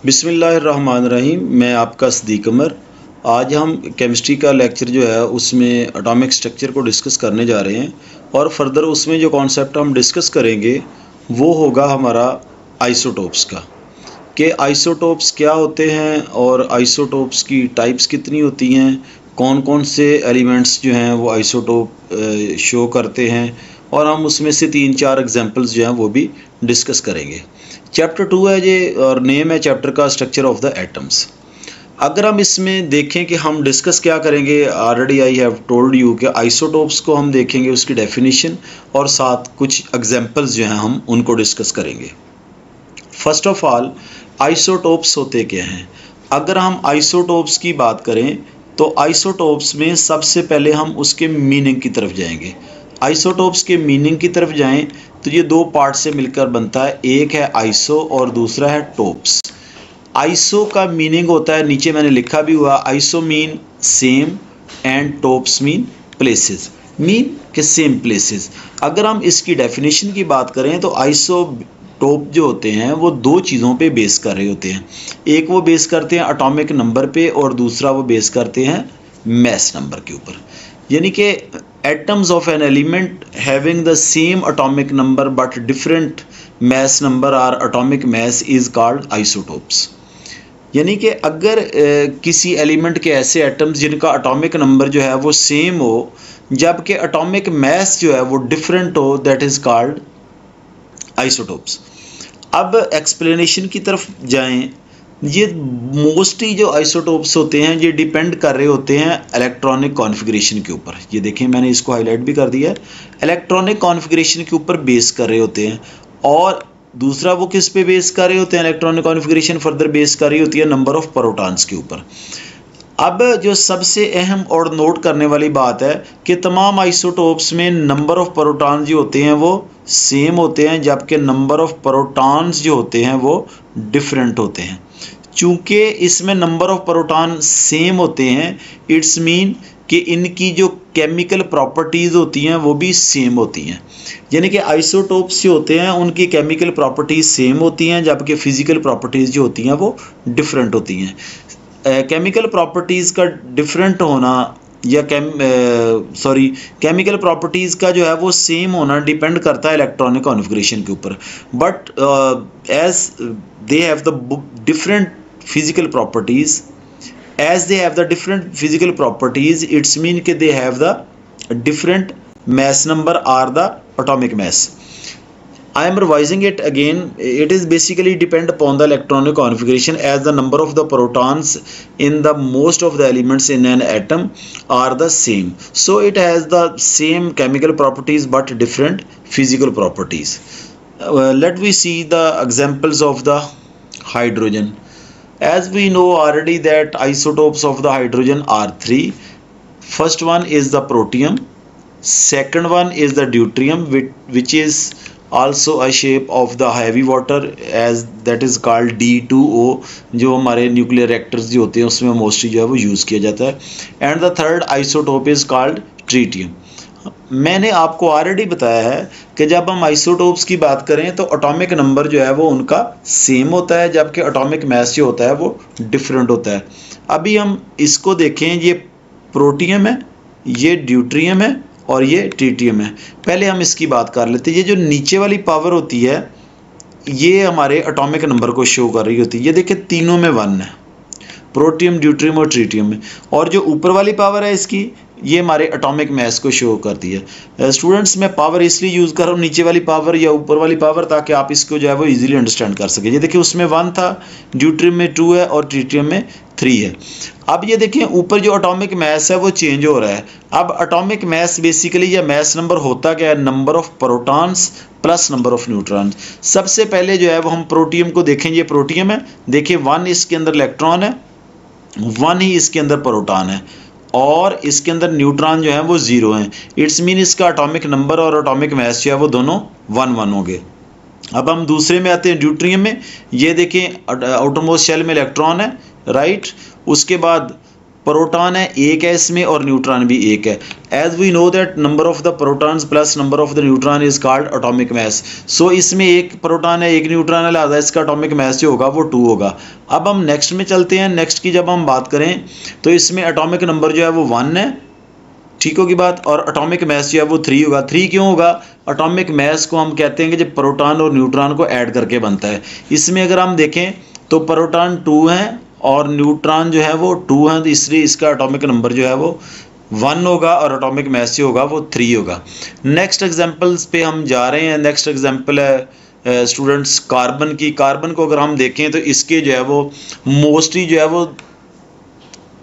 बिस्मिल्लाहिर्रहमानिर्रहीम। मैं आपका सदीक उमर। आज हम केमिस्ट्री का लेक्चर जो है उसमें एटॉमिक स्ट्रक्चर को डिस्कस करने जा रहे हैं और फर्दर उसमें जो कॉन्सेप्ट हम डिस्कस करेंगे वो होगा हमारा आइसोटोप्स का, कि आइसोटोप्स क्या होते हैं और आइसोटोप्स की टाइप्स कितनी होती हैं, कौन कौन से एलिमेंट्स जो हैं वो आइसोटोप शो करते हैं, और हम उसमें से 3-4 एग्जांपल्स जो हैं वो भी डिस्कस करेंगे। चैप्टर 2 है ये और नेम है चैप्टर का स्ट्रक्चर ऑफ द एटम्स। अगर हम इसमें देखें कि हम डिस्कस क्या करेंगे, already I have told you कि आइसोटोप्स को हम देखेंगे, उसकी डेफिनेशन और साथ कुछ एग्जांपल्स जो हैं हम उनको डिस्कस करेंगे। फर्स्ट ऑफ ऑल, आइसोटोप्स होते क्या हैं? अगर हम आइसोटोप्स की बात करें तो आइसोटोप्स में सबसे पहले हम उसके मीनिंग की तरफ जाएंगे। आइसोटोप्स के मीनिंग की तरफ जाएं तो ये दो पार्ट से मिलकर बनता है, एक है आइसो और दूसरा है टोप्स। आइसो का मीनिंग होता है, नीचे मैंने लिखा भी हुआ, iso mean same and topes mean places, mean के सेम प्लेसेस। अगर हम इसकी डेफिनेशन की बात करें तो आइसो टोप जो होते हैं वो दो चीज़ों पे बेस कर रहे होते हैं। एक वो बेस करते हैं एटॉमिक नंबर पे और दूसरा वो बेस करते हैं मैस नंबर के ऊपर। यानी कि atoms of an element having the same atomic number but different mass number और atomic mass is called isotopes. यानी कि अगर किसी एलिमेंट के ऐसे एटम्स जिनका एटॉमिक नंबर जो है वो सेम हो जबकि एटॉमिक मैस जो है वो डिफरेंट हो, दैट इज़ कॉल्ड आइसोटोप्स। अब एक्सप्लेनेशन की तरफ जाएं। ये मोस्टली जो आइसोटोप्स होते हैं ये डिपेंड कर रहे होते हैं इलेक्ट्रॉनिक कॉन्फ़िगरेशन के ऊपर। ये देखें मैंने इसको हाईलाइट भी कर दिया है, इलेक्ट्रॉनिक कॉन्फ़िगरेशन के ऊपर बेस कर रहे होते हैं। और दूसरा वो किस पे बेस कर रहे होते हैं? इलेक्ट्रॉनिक कॉन्फ़िगरेशन फर्दर बेस कर रही होती है नंबर ऑफ प्रोटॉन्स के ऊपर। अब जो सबसे अहम और नोट करने वाली बात है कि तमाम आइसोटोप्स में नंबर ऑफ प्रोटॉन्स जो होते हैं वो सेम होते हैं जबकि नंबर ऑफ प्रोटॉन्स जो होते हैं वो डिफरेंट होते हैं। चूँकि इसमें नंबर ऑफ प्रोटॉन सेम होते हैं, इट्स मीन कि इनकी जो केमिकल प्रॉपर्टीज़ होती हैं वो भी सेम होती हैं। यानी कि आइसोटोप्स जो होते हैं उनकी केमिकल प्रॉपर्टीज़ सेम होती हैं जबकि फ़िज़िकल प्रॉपर्टीज़ जो होती हैं वो डिफरेंट होती हैं। केमिकल प्रॉपर्टीज़ का डिफरेंट होना या केमिकल प्रॉपर्टीज़ का जो है वो सेम होना डिपेंड करता है इलेक्ट्रॉनिक कॉन्फ़िगरेशन के ऊपर। But as they have the different physical properties, as they have the different physical properties, it's mean कि they have the different mass number or the atomic mass. I am revising it again. It is basically depend upon the electronic configuration as the number of the protons in the most of the elements in an atom are the same. So it has the same chemical properties but different physical properties. Let we see the examples of the hydrogen. As we know already that isotopes of the hydrogen are three. First one is the protium, second one is the deuterium which is also a shape of the heavy water as that is called D2O, जो हमारे nuclear reactors जो होते हैं उसमें mostly जो है वो use किया जाता है। And the third isotope is called tritium. मैंने आपको ऑलरेडी बताया है कि जब हम आइसोटोप्स की बात करें तो एटॉमिक नंबर जो है वो उनका सेम होता है जबकि एटॉमिक मैस जो होता है वो डिफरेंट होता है। अभी हम इसको देखें, ये प्रोटियम है, ये ड्यूट्रियम है और ये ट्रीटियम है। पहले हम इसकी बात कर लेते हैं। ये जो नीचे वाली पावर होती है ये हमारे एटॉमिक नंबर को शो कर रही होती है। ये देखिए तीनों में 1 है, प्रोटियम, ड्यूट्रियम और ट्रीटियम में। और जो ऊपर वाली पावर है इसकी ये हमारे एटॉमिक मैस को शो करती है। स्टूडेंट्स मैं पावर इसलिए यूज़ कर रहा हूँ, नीचे वाली पावर या ऊपर वाली पावर, ताकि आप इसको जो है वो इजीली अंडरस्टैंड कर सकें। ये देखिए उसमें 1 था, ड्यूट्रियम में 2 है और ट्रीटियम में 3 है। अब ये देखिए ऊपर जो एटॉमिक मैस है वो चेंज हो रहा है। अब एटॉमिक मैस बेसिकली या मैस नंबर होता क्या है? Number of protons plus number of neutrons. सबसे पहले जो है वो हम प्रोटियम को देखें। ये प्रोटियम है, देखिए 1 इसके अंदर इलेक्ट्रॉन है, 1 ही इसके अंदर प्रोटॉन है और इसके अंदर न्यूट्रॉन जो है वो 0 हैं। इट्स मीन इसका एटॉमिक नंबर और एटॉमिक मैस जो है वो दोनों 1-1 हो गए। अब हम दूसरे में आते हैं, ड्यूट्रियम में। ये देखें आउटरमोस्ट शेल में इलेक्ट्रॉन है, राइट। उसके बाद प्रोटॉन है एक है इसमें और न्यूट्रॉन भी एक है। As we know that number of the protons plus number of the neutron is called atomic mass. So इसमें एक प्रोटॉन है एक न्यूट्रॉन है, लिहाजा इसका एटॉमिक मास जो होगा वो 2 होगा। अब हम नेक्स्ट में चलते हैं। नेक्स्ट की जब हम बात करें तो इसमें एटॉमिक नंबर जो है वो 1 है, ठीक होगी बात, और एटॉमिक मास जो है वो 3 होगा। 3 क्यों होगा? एटॉमिक मास को हम कहते हैं कि जब प्रोटॉन और न्यूट्रॉन को ऐड करके बनता है। इसमें अगर हम देखें तो प्रोटॉन 2 है और न्यूट्रॉन जो है वो 2 है, तो इसलिए इसका एटॉमिक नंबर जो है वो 1 होगा और एटॉमिक मास जो होगा वो 3 होगा। नेक्स्ट एग्जांपल्स पे हम जा रहे हैं। नेक्स्ट एग्जांपल है स्टूडेंट्स कार्बन की। कार्बन को अगर हम देखें तो इसके जो है वो मोस्टली जो है वो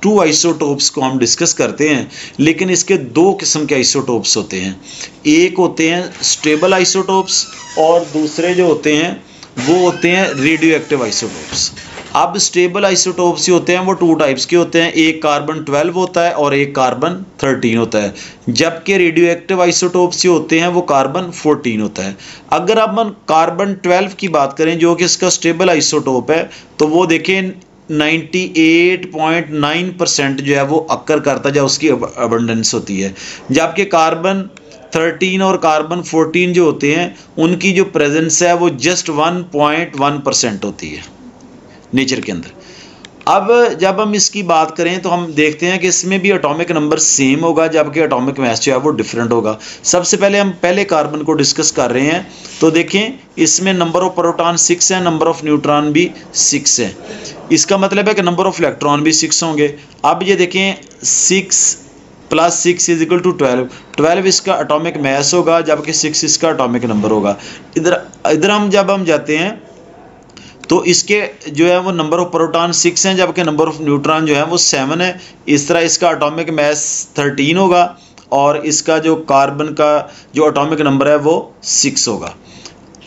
2 आइसोटोप्स को हम डिस्कस करते हैं, लेकिन इसके 2 किस्म के आइसोटोप्स होते हैं। एक होते हैं स्टेबल आइसोटोप्स और दूसरे जो होते हैं वो होते हैं रेडियो एक्टिव आइसोटोप्स। अब स्टेबल आइसोटोप्स जो होते हैं वो 2 टाइप्स के होते हैं, एक कार्बन 12 होता है और एक कार्बन 13 होता है, जबकि रेडियो एक्टिव आइसोटोप्स जो होते हैं वो कार्बन 14 होता है। अगर अब हम कार्बन 12 की बात करें जो कि इसका स्टेबल आइसोटोप है, तो वो देखें 98.9% जो है वो अक्कर करता है जब उसकी अबंडेंस होती है, जबकि कार्बन 13 और कार्बन 14 जो होते हैं उनकी जो प्रेजेंस है वो जस्ट 1.1% होती है नेचर के अंदर। अब जब हम इसकी बात करें तो हम देखते हैं कि इसमें भी एटॉमिक नंबर सेम होगा, जबकि एटॉमिक मास जो है वो डिफरेंट होगा। सबसे पहले हम पहले कार्बन को डिस्कस कर रहे हैं, तो देखें इसमें नंबर ऑफ प्रोटॉन 6 है, नंबर ऑफ न्यूट्रॉन भी 6 है। इसका मतलब है कि नंबर ऑफ इलेक्ट्रॉन भी 6 होंगे। अब ये देखें 6 + 6 = 12। 12 इसका एटॉमिक मास होगा, जबकि 6 इसका एटॉमिक नंबर होगा। इधर हम जब हम जाते हैं तो इसके जो है वो नंबर ऑफ प्रोटॉन 6 हैं, जबकि नंबर ऑफ न्यूट्रॉन जो है वो 7 है। इस तरह इसका एटॉमिक मास 13 होगा और इसका जो कार्बन का जो एटॉमिक नंबर है वो 6 होगा।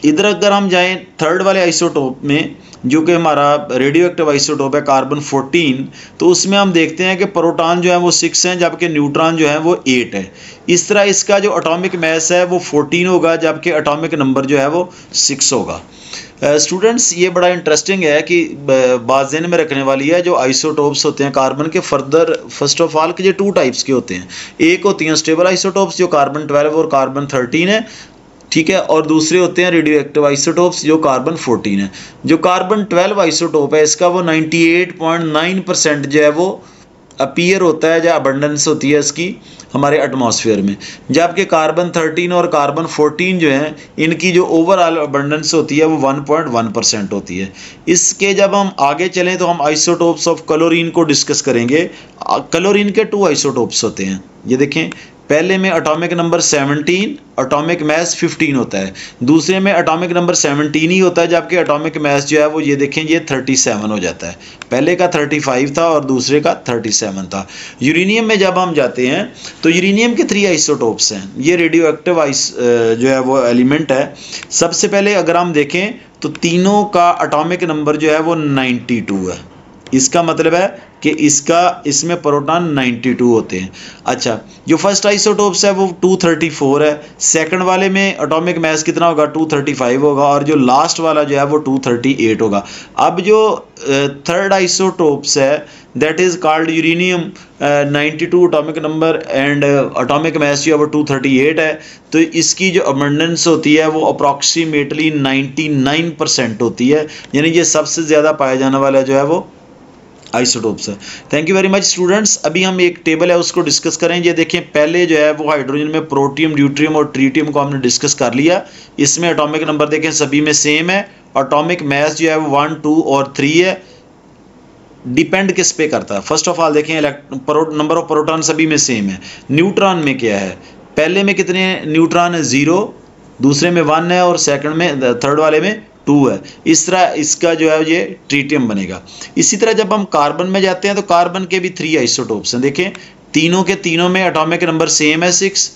इधर अगर हम जाएं थर्ड वाले आइसोटोप में जो कि हमारा रेडियो एक्टिव आइसोटोप है कार्बन 14, तो उसमें हम देखते हैं कि प्रोटॉन जो है वो 6 हैं, जबकि न्यूट्रॉन जो है वो 8 है। इस तरह इसका जो एटॉमिक मास है वो 14 होगा, जबकि एटॉमिक नंबर जो है वो 6 होगा। स्टूडेंट्स ये बड़ा इंटरेस्टिंग है कि बात ज़हन में रखने वाली है। जो आइसोटोप्स होते हैं कार्बन के फर्स्ट ऑफ ऑल के जो 2 टाइप्स के होते हैं, एक होती हैं स्टेबल आइसोटोप्स जो कार्बन 12 और कार्बन 13 है, ठीक है, और दूसरे होते हैं रेडियो एक्टिव आइसोटोप्स जो कार्बन 14 है। जो कार्बन 12 आइसोटोप है इसका वो 98.9% जो है वो अपीयर होता है, जो अबंडेंस होती है इसकी हमारे एटमॉस्फेयर में, जबकि कार्बन 13 और कार्बन 14 जो हैं इनकी जो ओवरऑल अबंडेंस होती है वो 1.1% होती है। इसके जब हम आगे चलें तो हम आइसोटोप्स ऑफ क्लोरीन को डिस्कस करेंगे। क्लोरीन के 2 आइसोटोप्स होते हैं, ये देखें, पहले में एटॉमिक नंबर 17, एटॉमिक मास 15 होता है, दूसरे में एटॉमिक नंबर 17 ही होता है, जबकि एटॉमिक मास जो है वो ये देखें ये 37 हो जाता है। पहले का 35 था और दूसरे का 37 था। यूरेनियम में जब हम जाते हैं तो यूरेनियम के 3 आइसोटोप्स हैं, ये रेडियो एक्टिव जो है वो एलिमेंट है। सबसे पहले अगर हम देखें तो तीनों का एटॉमिक नंबर जो है वो 92 है। इसका मतलब है कि इसमें प्रोटॉन 92 होते हैं। अच्छा, जो फर्स्ट आइसोटोप्स है वो 234 है, सेकंड वाले में एटॉमिक मास कितना होगा 235 होगा, और जो लास्ट वाला जो है वो 238 होगा। अब जो थर्ड आइसोटोप्स है that is called uranium 92 atomic number and atomic mass जो है वो 238 है, तो इसकी जो अबंडेंस होती है वो अप्रॉक्सीमेटली 99% होती है, यानी ये सबसे ज़्यादा पाया जाने वाला जो है वो आइसोटोप्स है। Thank you very much students. अभी हम एक टेबल है उसको डिस्कस करें। ये देखें, पहले जो है वो हाइड्रोजन में प्रोटियम, ड्यूट्रियम और ट्रीटियम को हमने डिस्कस कर लिया। इसमें एटॉमिक नंबर देखें सभी में सेम है, एटॉमिक मास जो है वो 1, 2 और 3 है। डिपेंड किस पे करता है? फर्स्ट ऑफ ऑल देखें नंबर ऑफ प्रोटॉन सभी में सेम है। न्यूट्रॉन में क्या है? पहले में कितने न्यूट्रॉन है? 0, दूसरे में 1 है और सेकंड में थर्ड वाले में 2 है। इस तरह इसका जो है ये ट्रीटियम बनेगा। इसी तरह जब हम कार्बन में जाते हैं तो कार्बन के भी 3 आइसोटोप्स हैं। देखें, तीनों के तीनों में एटॉमिक नंबर सेम है 6।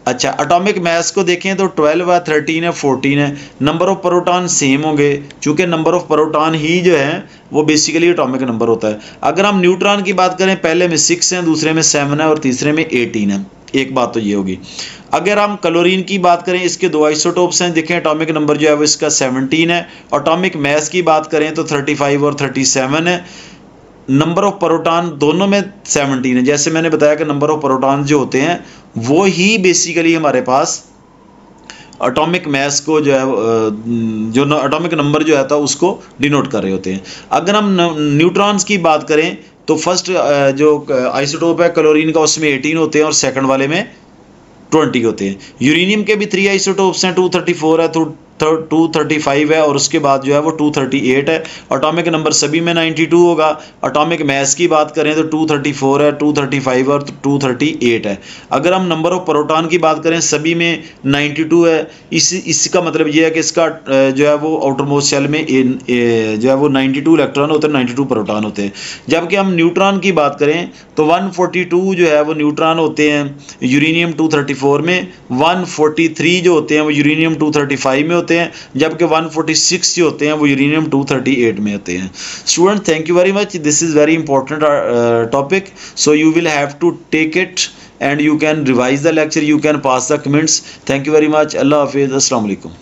अच्छा, एटॉमिक मास को देखें तो 12 है, 13 है, 14 है। नंबर ऑफ प्रोटॉन सेम होंगे, चूँकि नंबर ऑफ प्रोटॉन ही जो है वो बेसिकली एटॉमिक नंबर होता है। अगर हम न्यूट्रॉन की बात करें, पहले में 6 हैं, दूसरे में 7 है और तीसरे में 18 है। एक बात तो ये होगी। अगर हम क्लोरीन की बात करें, इसके 2 आइसोटोप्स हैं। देखें, एटॉमिक नंबर जो है वो इसका 17 है। एटॉमिक मास की बात करें तो 35 और 37 है। नंबर ऑफ प्रोटॉन दोनों में 17 है। जैसे मैंने बताया कि नंबर ऑफ प्रोटॉन जो होते हैं वो ही बेसिकली हमारे पास एटॉमिक मास को जो है, जो एटॉमिक नंबर जो है था उसको डिनोट कर रहे होते हैं। अगर हम न्यूट्रॉन्स की बात करें तो फर्स्ट जो आइसोटोप है क्लोरीन का उसमें 18 होते हैं और सेकंड वाले में 20 होते हैं। यूरेनियम के भी 3 आइसोटोप्स हैं, 234 है, 235 है और उसके बाद जो है वो 238 है। एटॉमिक नंबर सभी में 92 होगा। एटॉमिक मास की बात करें तो 234 है, 235 और 238 है। अगर हम नंबर ऑफ प्रोटॉन की बात करें सभी में 92 है। इसका मतलब ये है कि इसका जो है वो आउटर मोस्ट शेल में जो है वो 92 इलेक्ट्रॉन होते हैं, 92 प्रोटॉन होते हैं। जबकि हम न्यूट्रॉन की बात करें तो 142 जो है वो न्यूट्रॉन होते हैं यूरेनियम 234 में, 143 जो होते हैं वो यूरेनियम 235 में होते हैं, जबकि 146 जो होते हैं वो यूरेनियम 238 में होते हैं। Student, thank you very much, this is very important topic, so you will have to take it and you can revise the lecture, you can pass the comments. Thank you very much. Allah Hafiz. Assalamu alaikum.